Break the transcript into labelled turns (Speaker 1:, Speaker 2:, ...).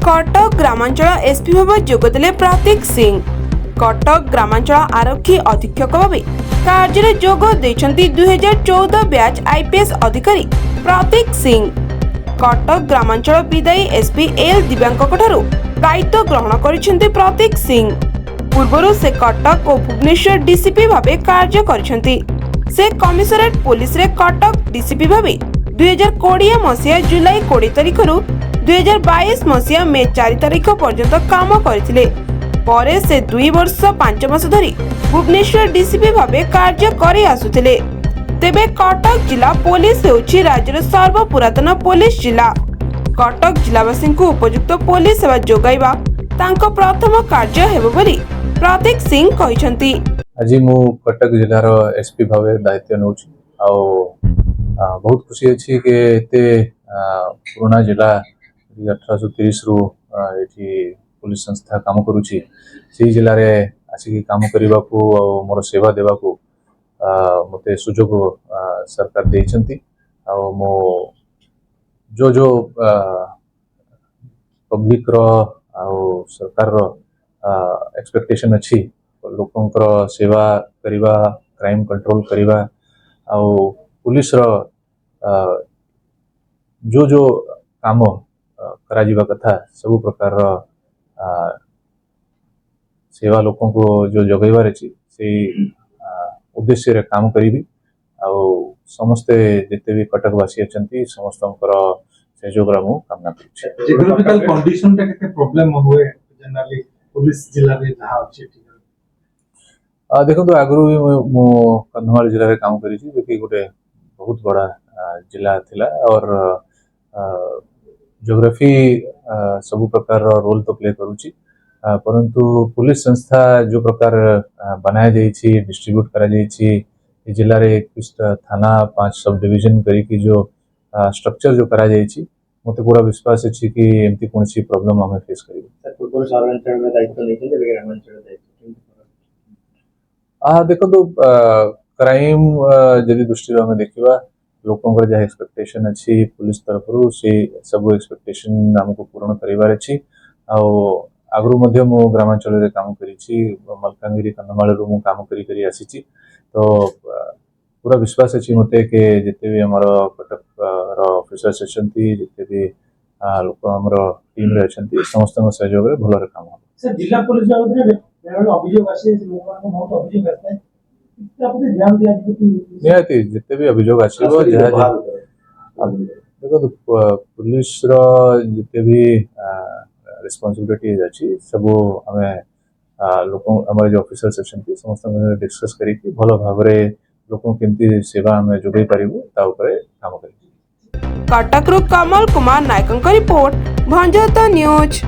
Speaker 1: Cuttack ग्रामांचल SP भाव जोगदेले प्रतीक सिंह। कटक ग्रामांचल आरक्षी अधीक्षक भाव कार्य जोग देछंती 2014 बैच आईपीएस अधिकारी प्रतीक सिंह। कटक ग्रामांचल विदायी एसपी एल दिव्यांकठारु दायित्व ग्रहण करिसेंती प्रतीक सिंह। पूर्वरु से कटक और भुवनेश्वर डीसीपी भावे कार्य करिसेंती। से कमिशनरेट पुलिस रे कटक डीसीपी भावे 2020 मसीहा जुलाई 20 तारिखरु 2022 मसीहा मे 4 तारिख पर्यंत काम करथिले। परे से 2 वर्ष 5 मास धरी भुवनेश्वर डीसीपी भावे कार्य करि आसुथिले। तेबे कटक जिला पुलिस हेउछि राज्यर सर्वपुरातन पुलिस जिला। कटक जिलावासी को उपयुक्त पुलिस सेवा जोगाइबा तांको प्रथम कार्य हेबो बोली प्रतीक सिंह कहिसंती।
Speaker 2: आज मु कटक जिलार एसपी भावे दायित्व नउछि आ बहुत खुशी अछि के एते पुराना जिला 1830 रु एठी पुलिस संस्था काम करूछि। से जिले रे आसी काम करबा को मोर सेवा देबा को मते सुजोग सरकार देइछंती। आ मो जो पब्लिक रो आ सरकार रो एक्सपेक्टेशन अछि लोकंकर सेवा करिबा, क्राइम कंट्रोल करिबा आ पुलिस रो जो काम करा जीवा कथा सब प्रकार रो सेवा लोकों को जो जगैबार अछि से उद्देश्य रे काम करिबी। आ समस्ते जते भी कटकवासी अछंती समस्तंकर सहयोग रा मु कामना करूछि।
Speaker 3: जियोग्राफिकल कंडीशन टा केते प्रॉब्लम होए जनरली पुलिस जिला रे जहा अछि।
Speaker 2: देखो तो आगु भी मो कंधमाल जिले में काम करी जो कि गोटे बहुत बड़ा जिला थिला और ज्योग्राफी सब प्रकार रोल तो प्ले करूची। परंतु पुलिस संस्था जो प्रकार बनाया जाइछि डिस्ट्रीब्यूट करा जाइछि जिले रे 21 थाना 5 सब डिवीजन करी की जो स्ट्रक्चर जो करा जाइछि मते पूरा विश्वास अछि कि एमती कोनसी प्रॉब्लम हमें फेस करिबो।
Speaker 3: सर पूर्व सर्वेंचर में दायित्व लेके ग्रामांचल दायित्व
Speaker 2: देखो तो क्राइम जदि दृष्टि में देखा लोक जहाँ एक्सपेक्टेशन अच्छी पुलिस तरफ से सब एक्सपेक्टेशन आमको पूर्ण करार अच्छी। आगु मु ग्रामांचल रे काम करी मलकानगिरी कंधमाल रु काम करी आसी। तो पूरा विश्वास अच्छी मते के जिते भी आमर कटक ऑफिसर्स अच्छी जिते भी लोक आमर टीम रे अच्छी समस्त सहयोग रे भल काम हो।
Speaker 3: सर जिला पुलिस बाबद अभियोग आसे लोक बहुत अभियोग आते हैं ध्यान दिया
Speaker 2: निहाती जिते भी अभियोग आसो देखो पुलिस रो जिते भी रिस्पांसिबिलिटी अछि सब हमें लोक आम जो ऑफिसर्स अच्छी समस्त डिस्कस करी भल भाव लोक केमती सेवा हमें जोगई पारिबु ता ऊपर काम करी।
Speaker 1: कटक रु कमल कुमार नायकଙ୍କ रिपोर्ट भंजत न्यूज।